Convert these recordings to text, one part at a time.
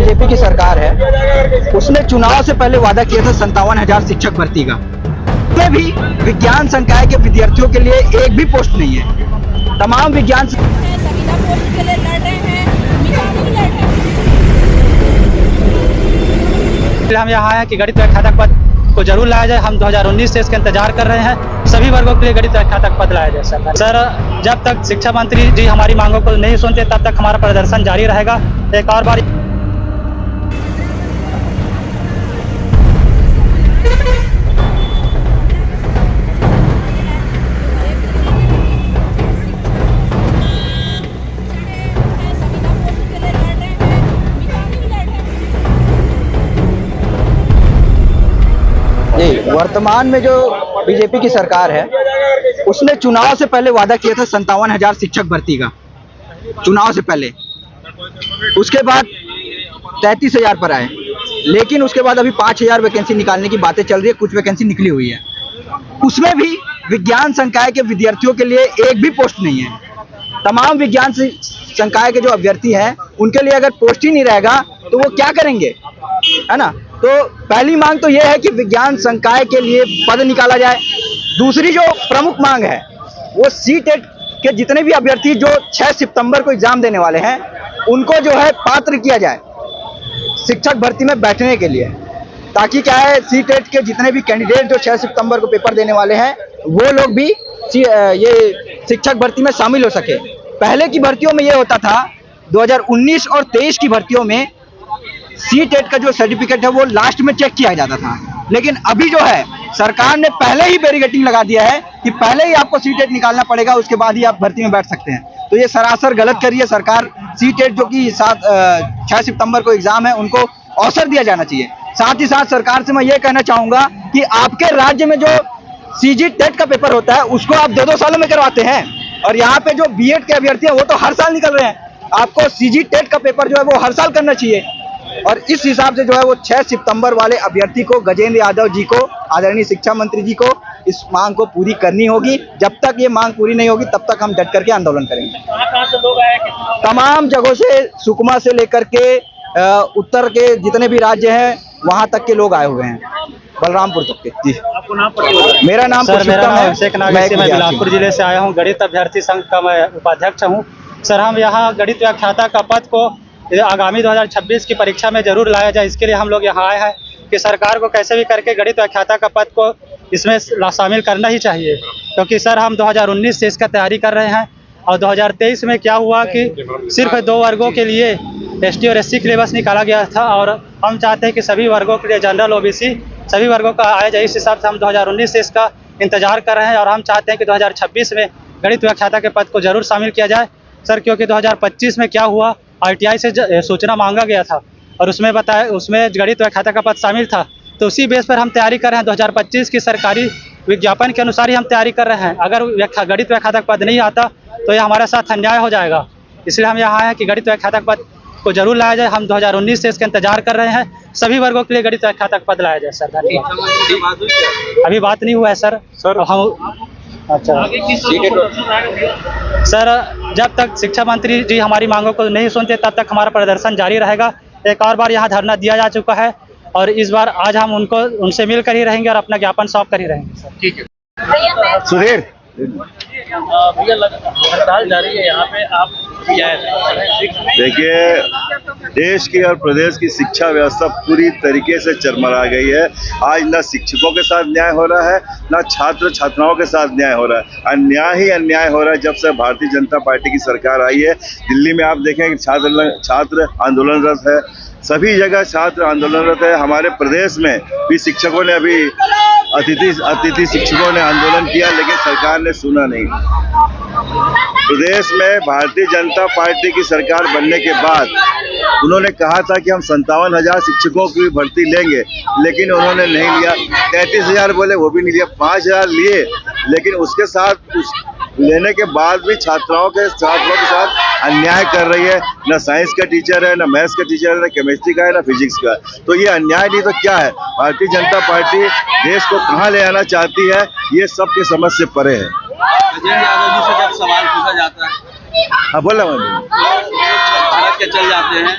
BJP की सरकार है, उसने चुनाव से पहले वादा किया था 57,000 शिक्षक भर्ती का। उसमें भी विज्ञान संकाय के विद्यार्थियों के लिए एक भी पोस्ट नहीं है। तमाम विज्ञान संविदा पोस्ट के लिए लड़ रहे हैं, हम यहाँ आए कि गणित व्याख्याता पद को जरूर लाया जाए। हम 2019 से इसका इंतजार कर रहे हैं। सभी वर्गों के लिए गणित व्याख्याता पद लाया जाए। सर जब तक शिक्षा मंत्री जी हमारी मांगों को नहीं सुनते तब तक हमारा प्रदर्शन जारी रहेगा। एक और बार वर्तमान में जो बीजेपी की सरकार है, उसने चुनाव से पहले वादा किया था 57,000 शिक्षक भर्ती का, चुनाव से पहले। उसके बाद 33,000 पर आए, लेकिन उसके बाद अभी 5,000 वैकेंसी निकालने की बातें चल रही है। कुछ वैकेंसी निकली हुई है, उसमें भी विज्ञान संकाय के विद्यार्थियों के लिए एक भी पोस्ट नहीं है। तमाम विज्ञान संकाय के जो अभ्यर्थी हैं, उनके लिए अगर पोस्ट ही नहीं रहेगा तो वो क्या करेंगे, है ना। तो पहली मांग तो यह है कि विज्ञान संकाय के लिए पद निकाला जाए। दूसरी जो प्रमुख मांग है वो सीटेट के जितने भी अभ्यर्थी जो 6 सितंबर को एग्जाम देने वाले हैं, उनको जो है पात्र किया जाए शिक्षक भर्ती में बैठने के लिए, ताकि क्या है सीटेट के जितने भी कैंडिडेट जो 6 सितंबर को पेपर देने वाले हैं, वो लोग भी ये शिक्षक भर्ती में शामिल हो सके। पहले की भर्तियों में ये होता था, 2019 और 23 की भर्तियों में सीटेट का जो सर्टिफिकेट है वो लास्ट में चेक किया जाता था, लेकिन अभी जो है सरकार ने पहले ही बैरिकेडिंग लगा दिया है कि पहले ही आपको सीटेट निकालना पड़ेगा, उसके बाद ही आप भर्ती में बैठ सकते हैं। तो ये सरासर गलत कर रही है सरकार। सीटेट जो कि 6 सितंबर को एग्जाम है, उनको अवसर दिया जाना चाहिए। साथ ही साथ सरकार से मैं ये कहना चाहूंगा कि आपके राज्य में जो सीजी टेट का पेपर होता है उसको आप 2-2 सालों में करवाते हैं, और यहाँ पे जो बीएड के अभ्यर्थी हैं वो तो हर साल निकल रहे हैं। आपको सीजी टेट का पेपर जो है वो हर साल करना चाहिए, और इस हिसाब से जो है वो 6 सितंबर वाले अभ्यर्थी को, गजेंद्र यादव जी को, आदरणीय शिक्षा मंत्री जी को इस मांग को पूरी करनी होगी। जब तक ये मांग पूरी नहीं होगी तब तक हम डट करके आंदोलन करेंगे। कहाँ से लोग आए? तमाम जगहों से, सुकमा से लेकर के उत्तर के जितने भी राज्य हैं वहां तक के लोग आए हुए हैं, बलरामपुर तक के। जी, आपको नाम पता? मेरा नाम अभिषेक नागर, मैं बिलासपुर जिले से आया हूँ। गणित अभ्यर्थी संघ का मैं उपाध्यक्ष हूँ। सर हम यहाँ गणित व्याख्याता का पद को आगामी 2026 की परीक्षा में जरूर लाया जाए, इसके लिए हम लोग यहाँ आए हैं कि सरकार को कैसे भी करके गणित व्याख्याता का पद को इसमें शामिल करना ही चाहिए, क्योंकि सर हम 2019 से इसका तैयारी कर रहे हैं। और 2023 में क्या हुआ कि सिर्फ 2 वर्गों के लिए एसटी और एससी सिलेबस निकाला गया था, और हम चाहते हैं कि सभी वर्गों के लिए, जनरल ओबीसी सभी वर्गों का आया जाए। इस हिसाब से हम 2019 से इसका इंतजार कर रहे हैं, और हम चाहते हैं कि 2026 में गणित व्याख्याता के पद को जरूर शामिल किया जाए सर, क्योंकि 2025 में क्या हुआ, आरटीआई से सूचना मांगा गया था और उसमें गणित व्याख्याता का पद शामिल था। तो उसी बेस पर हम तैयारी कर रहे हैं। 2025 की सरकारी विज्ञापन के अनुसार ही हम तैयारी कर रहे हैं। अगर गणित व्याख्याता पद नहीं आता तो ये हमारे साथ अन्याय हो जाएगा। इसलिए हम यहाँ आए हैं कि गणित व्याख्याता पद को जरूर लाया जाए। हम 2019 से इसका इंतजार कर रहे हैं। सभी वर्गों के लिए गणित व्याख्याता पद लाया जाए सर। अभी बात नहीं हुआ है सर। हम अच्छा सर, जब तक शिक्षा मंत्री जी हमारी मांगों को नहीं सुनते तब तक हमारा प्रदर्शन जारी रहेगा। एक और बार यहाँ धरना दिया जा चुका है, और इस बार आज हम उनसे मिलकर ही रहेंगे और अपना ज्ञापन सौंप कर ही रहेंगे सर। ठीक है सुधीर, भैया हड़ताल जारी है यहाँ पे, आप क्या है? देखिए, देश की और प्रदेश की शिक्षा व्यवस्था पूरी तरीके से चरमरा गई है। आज न शिक्षकों के साथ न्याय हो रहा है, न छात्र छात्राओं के साथ न्याय हो रहा है। अन्याय ही अन्याय हो रहा है। जब से भारतीय जनता पार्टी की सरकार आई है, दिल्ली में आप देखें कि छात्र आंदोलनरत है, सभी जगह छात्र आंदोलनरत है। हमारे प्रदेश में भी शिक्षकों ने अभी अतिथि शिक्षकों ने आंदोलन किया, लेकिन सरकार ने सुना नहीं। प्रदेश में भारतीय जनता पार्टी की सरकार बनने के बाद उन्होंने कहा था कि हम 57,000 शिक्षकों की भर्ती लेंगे, लेकिन उन्होंने नहीं लिया। 33,000 बोले, वो भी नहीं लिया। 5,000 लिए, लेकिन उसके साथ लेने के बाद भी छात्रों के साथ अन्याय कर रही है। न साइंस का टीचर है, न मैथ्स का टीचर है, न केमिस्ट्री का है, न फिजिक्स का। तो ये अन्याय नहीं तो क्या है? भारतीय जनता पार्टी देश को कहाँ ले आना चाहती है, ये सबके समझ से परे है। गजेंद्र यादव जी से जब सवाल पूछा जाता है, हाँ बोला के चल जाते हैं,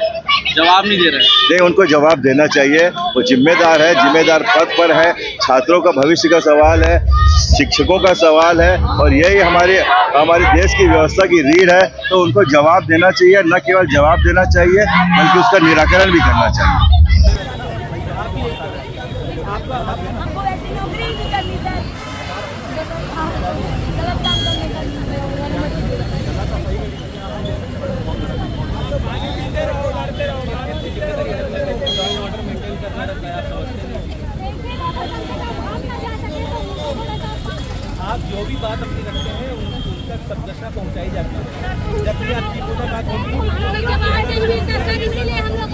जवाब नहीं दे रहे। नहीं, उनको जवाब देना चाहिए। वो जिम्मेदार है, जिम्मेदार पद पर है। छात्रों का भविष्य का सवाल है, शिक्षकों का सवाल है, और यही हमारे देश की व्यवस्था की रीढ़ है। तो उनको जवाब देना चाहिए, न केवल जवाब देना चाहिए बल्कि उसका निराकरण भी करना चाहिए। हमको ऐसी नौकरी ही नहीं करनी सर, गलत काम करने का आप जो भी बात अपनी रखते हैं उन तक सब दशा पहुँचाई जाती है। जब भी आपकी कोई बात होगी जवाब नहीं मिलता सर, इसीलिए हम लोग